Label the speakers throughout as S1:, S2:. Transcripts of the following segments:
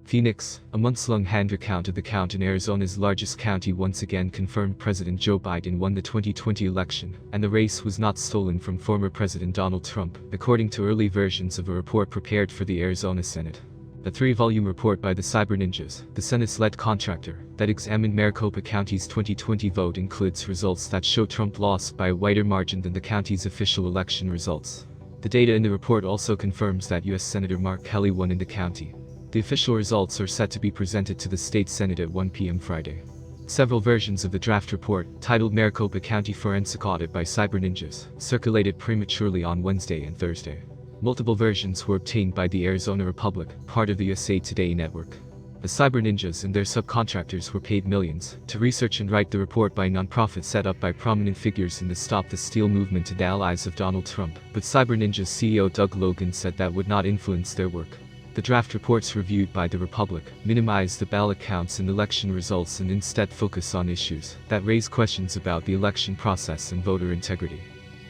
S1: Phoenix, a months-long hand recount of the count in Arizona's largest county once again confirmed President Joe Biden won the 2020 election, and the race was not stolen from former President Donald Trump, according to early versions of a report prepared for the Arizona Senate. A 3-volume report by the Cyber Ninjas, the Senate's-led contractor, that examined Maricopa County's 2020 vote includes results that show Trump lost by a wider margin than the county's official election results. The data in the report also confirms that U.S. Senator Mark Kelly won in the county. The official results are set to be presented to the state Senate at 1 p.m. Friday. Several versions of the draft report, titled Maricopa County Forensic Audit by Cyber Ninjas, circulated prematurely on Wednesday and Thursday. Multiple versions were obtained by the Arizona Republic, part of the USA Today network. The Cyber Ninjas and their subcontractors were paid millions to research and write the report by a nonprofit set up by prominent figures in the Stop the Steal movement and allies of Donald Trump, but Cyber Ninjas CEO Doug Logan said that would not influence their work. The draft reports reviewed by the Republic minimize the ballot counts and election results and instead focus on issues that raise questions about the election process and voter integrity.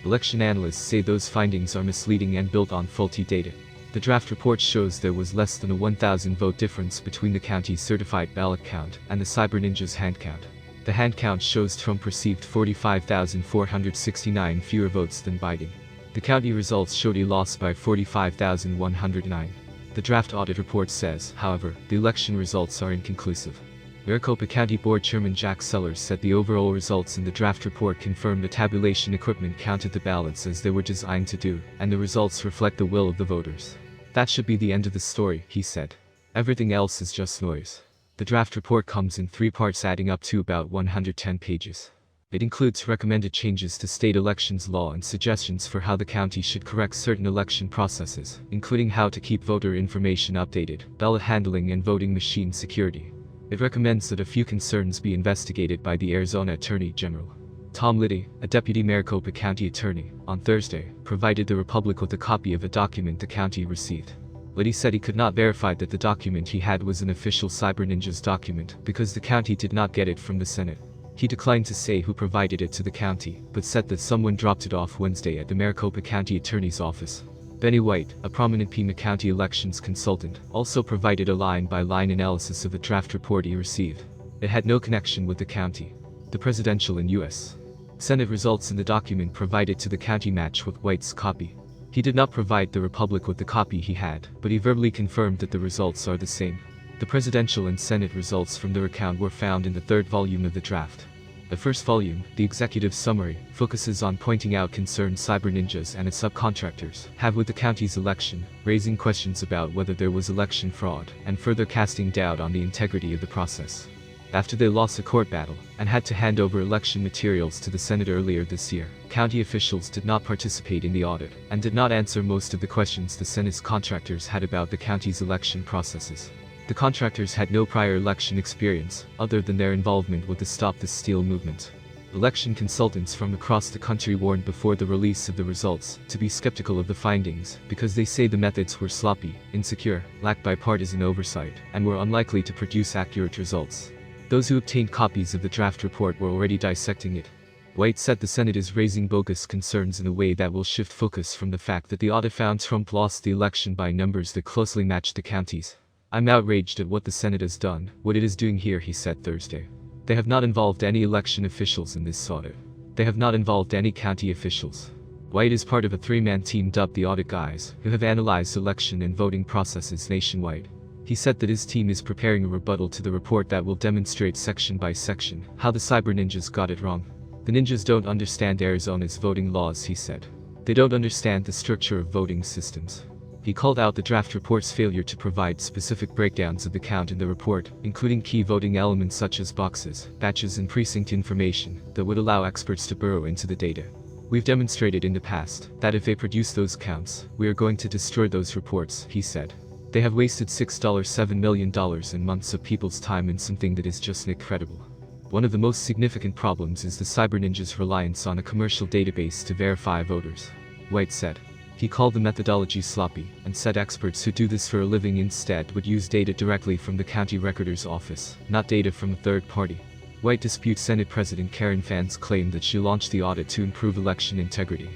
S1: Election analysts say those findings are misleading and built on faulty data. The draft report shows there was less than a 1,000 vote difference between the county's certified ballot count and the Cyber Ninjas hand count. The hand count shows Trump received 45,469 fewer votes than Biden. The county results showed he lost by 45,109. The draft audit report says, however, the election results are inconclusive. Maricopa County Board Chairman Jack Sellers said the overall results in the draft report confirmed the tabulation equipment counted the ballots as they were designed to do, and the results reflect the will of the voters. That should be the end of the story, he said. Everything else is just noise. The draft report comes in 3 parts adding up to about 110 pages. It includes recommended changes to state elections law and suggestions for how the county should correct certain election processes, including how to keep voter information updated, ballot handling and voting machine security. It recommends that a few concerns be investigated by the Arizona Attorney General. Tom Liddy, a deputy Maricopa County attorney, on Thursday, provided the Republic with a copy of a document the county received. Liddy said he could not verify that the document he had was an official Cyber Ninjas document because the county did not get it from the Senate. He declined to say who provided it to the county, but said that someone dropped it off Wednesday at the Maricopa County Attorney's office. Benny White, a prominent Pima County elections consultant, also provided a line-by-line analysis of the draft report he received. It had no connection with the county. The presidential and U.S. Senate results in the document provided to the county match with White's copy. He did not provide the Republic with the copy he had, but he verbally confirmed that the results are the same. The presidential and Senate results from the recount were found in the 3rd volume of the draft. The first volume, the executive summary, focuses on pointing out concerns Cyber Ninjas and its subcontractors have with the county's election, raising questions about whether there was election fraud, and further casting doubt on the integrity of the process. After they lost a court battle, and had to hand over election materials to the Senate earlier this year, county officials did not participate in the audit, and did not answer most of the questions the Senate's contractors had about the county's election processes. The contractors had no prior election experience, other than their involvement with the Stop the Steal movement. Election consultants from across the country warned before the release of the results to be skeptical of the findings because they say the methods were sloppy, insecure, lacked bipartisan oversight, and were unlikely to produce accurate results. Those who obtained copies of the draft report were already dissecting it. White said the Senate is raising bogus concerns in a way that will shift focus from the fact that the audit found Trump lost the election by numbers that closely matched the county's. I'm outraged at what the Senate has done, what it is doing here, he said Thursday. They have not involved any election officials in this audit. They have not involved any county officials. White is part of a 3-man team dubbed the Audit Guys, who have analyzed election and voting processes nationwide. He said that his team is preparing a rebuttal to the report that will demonstrate section by section how the Cyber Ninjas got it wrong. The Ninjas don't understand Arizona's voting laws, he said. They don't understand the structure of voting systems. He called out the draft report's failure to provide specific breakdowns of the count in the report, including key voting elements such as boxes, batches and precinct information that would allow experts to burrow into the data. We've demonstrated in the past that if they produce those counts, we are going to destroy those reports, he said. They have wasted $7 million in months of people's time in something that is just incredible. One of the most significant problems is the Cyber Ninjas' reliance on a commercial database to verify voters, White said. He called the methodology sloppy, and said experts who do this for a living instead would use data directly from the county recorder's office, not data from a third party. White disputes Senate President Karen Fan's claim that she launched the audit to improve election integrity.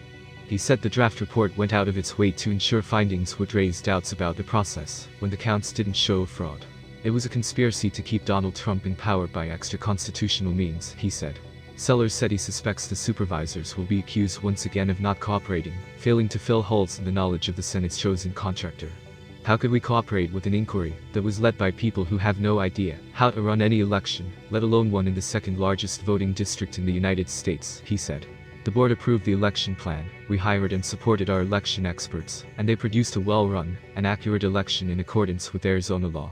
S1: He said the draft report went out of its way to ensure findings would raise doubts about the process, when the counts didn't show fraud. It was a conspiracy to keep Donald Trump in power by extra-constitutional means, he said. Sellers said he suspects the supervisors will be accused once again of not cooperating, failing to fill holes in the knowledge of the Senate's chosen contractor. How could we cooperate with an inquiry that was led by people who have no idea how to run any election, let alone one in the second largest voting district in the United States, he said. The board approved the election plan, we hired and supported our election experts, and they produced a well-run and accurate election in accordance with Arizona law.